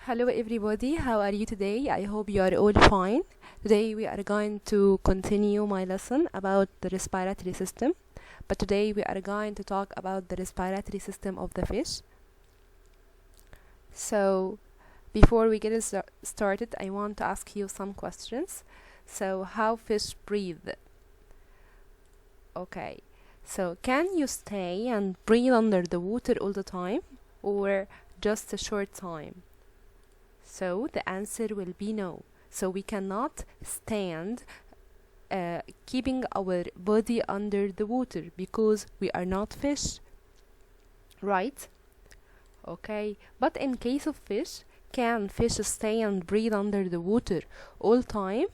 Hello everybody, how are you today? I hope you are all fine. Today we are going to continue my lesson about the respiratory system, but today we are going to talk about the respiratory system of the fish. So before we get started, I want to ask you some questions. So how fish breathe? Okay, so can you stay and breathe under the water all the time or just a short time? So the answer will be no. So we cannot stand keeping our body under the water because we are not fish, right? Okay, but in case of fish, can fish stay and breathe under the water all time?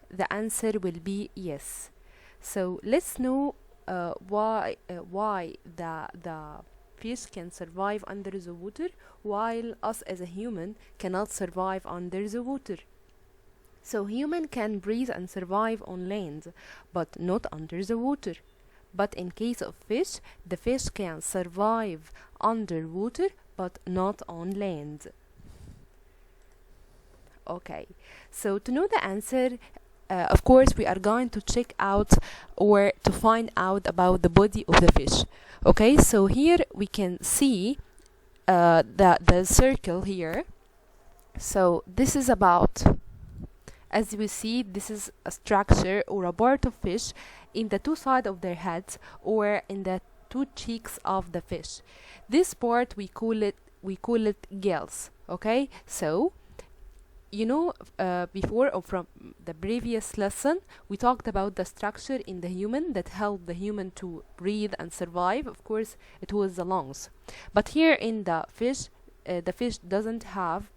The answer will be yes. So let's know why the fish can survive under the water while us as a human cannot survive under the water. So human can breathe and survive on land but not under the water. But in case of fish, the fish can survive underwater but not on land. Okay, so to know the answer, of course we are going to check out or to find out about the body of the fish. Okay, so here we can see the circle here. So this is about, as we see, this is a structure or a part of fish in the two sides of their heads or in the two cheeks of the fish. This part we call it gills. Okay, so you know, before or from the previous lesson, we talked about the structure in the human that helped the human to breathe and survive. Of course, it was the lungs. But here in the fish doesn't have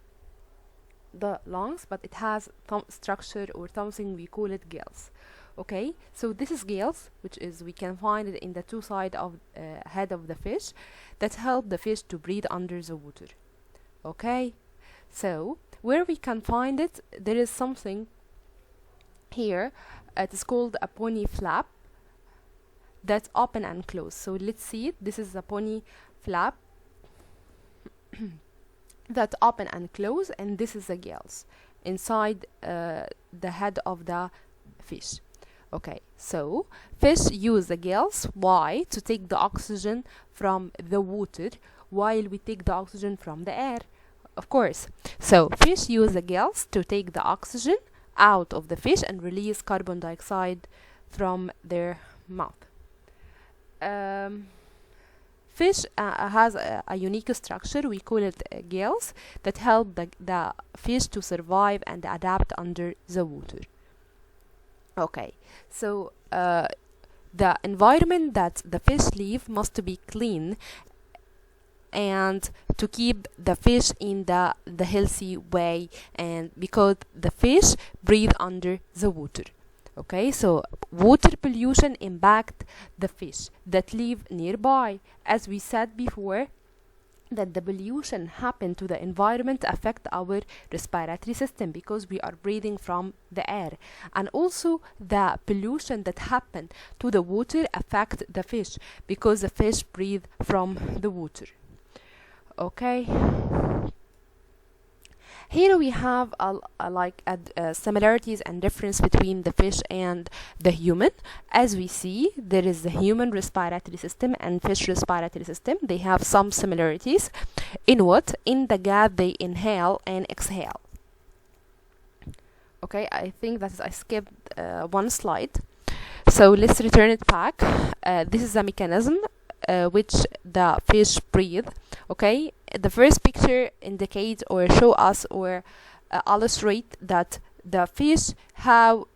the lungs, but it has some structure or something we call it gills. Okay, so this is gills, which is we can find it in the two sides of head of the fish that help the fish to breathe under the water. Okay, so where we can find it, there is something here. It is called a pony flap that's open and close. So let's see it. This is a pony flap that open and close, and this is the gills inside the head of the fish. Okay, so fish use the gills. Why? To take the oxygen from the water while we take the oxygen from the air. Of course. So fish use the gills to take the oxygen out of the fish and release carbon dioxide from their mouth. Fish has a unique structure. We call it gills that help the fish to survive and adapt under the water. Okay, so the environment that the fish live must be clean and to keep the fish in the healthy way, and because the fish breathe under the water. Okay, so water pollution impact the fish that live nearby. As we said before, that the pollution happen to the environment affect our respiratory system because we are breathing from the air, and also the pollution that happen to the water affect the fish because the fish breathe from the water. Okay, here we have similarities and difference between the fish and the human. As we see, there is the human respiratory system and fish respiratory system. They have some similarities in what? In the gas they inhale and exhale. Okay, I think that I skipped one slide, so let's return it back. This is a mechanism which the fish breathe. Okay, the first picture indicates or show us or illustrate that the fish how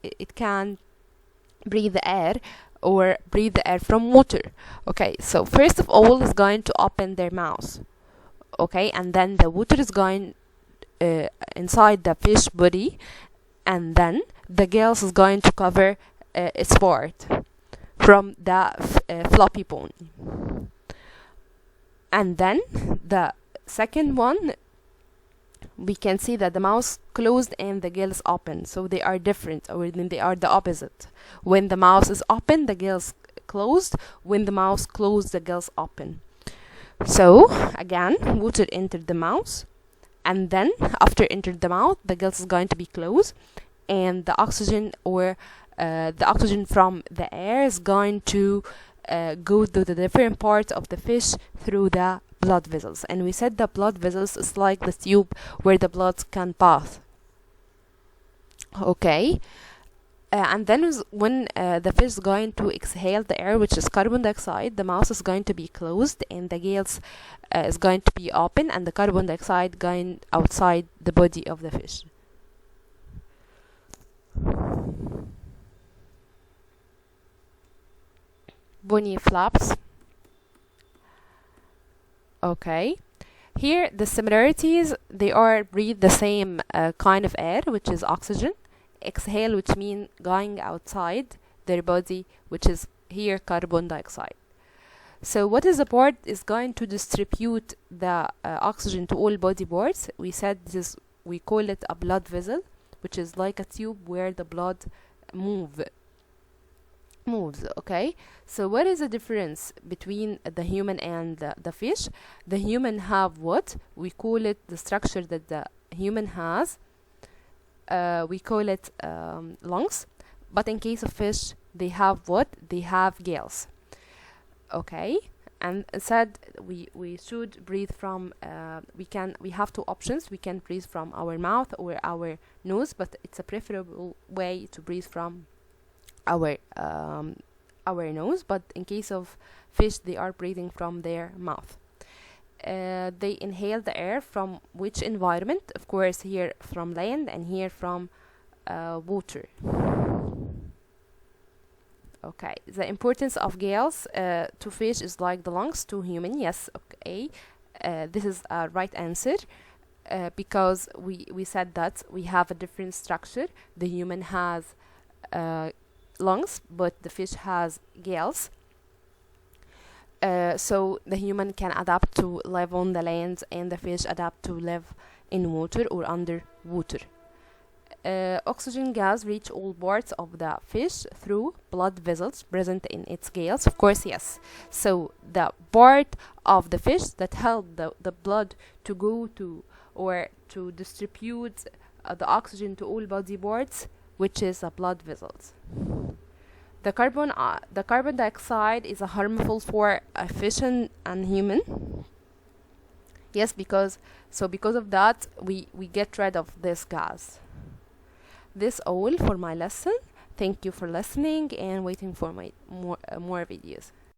it can breathe the air or breathe the air from water. Okay, so first of all is going to open their mouth. Okay, and then the water is going inside the fish body, and then the gills is going to cover its part from the floppy bone. And then the second one, we can see that the mouth closed and the gills open, so they are different, or they are the opposite. When the mouth is open, the gills closed. When the mouth closed, the gills open. So again, water entered the mouth, and then after entered the mouth, the gills is going to be closed, and the oxygen from the air is going to go to the different parts of the fish through the blood vessels. And we said the blood vessels is like the tube where the blood can pass. Okay. And then when the fish is going to exhale the air, which is carbon dioxide, the mouth is going to be closed and the gills is going to be open, and the carbon dioxide going outside the body of the fish. Bony flaps. Okay. Here the similarities, they are breathe the same kind of air, which is oxygen. Exhale, which means going outside their body, which is here carbon dioxide. So what is the part is going to distribute the oxygen to all body parts? We said we call it a blood vessel, which is like a tube where the blood moves. Okay, so what is the difference between the human and the fish? The human have what we call it, the structure that the human has, we call it lungs, but in case of fish they have what? They have gills. Okay, and said we should breathe from we have two options. We can breathe from our mouth or our nose, but it's a preferable way to breathe from our nose. But in case of fish, they are breathing from their mouth. They inhale the air from which environment? Of course, here from land and here from water. Okay, the importance of gills to fish is like the lungs to human. Yes, okay, this is a right answer. Because we said that we have a different structure. The human has lungs, but the fish has gills. So the human can adapt to live on the land, and the fish adapt to live in water or under water. Oxygen gas reach all parts of the fish through blood vessels present in its gills. Of course, yes. So the part of the fish that help the blood to go to or to distribute the oxygen to all body parts, which is the blood vessels. The carbon dioxide is harmful for a fish and human. Yes, because of that we get rid of this gas. This all for my lesson. Thank you for listening and waiting for my more videos.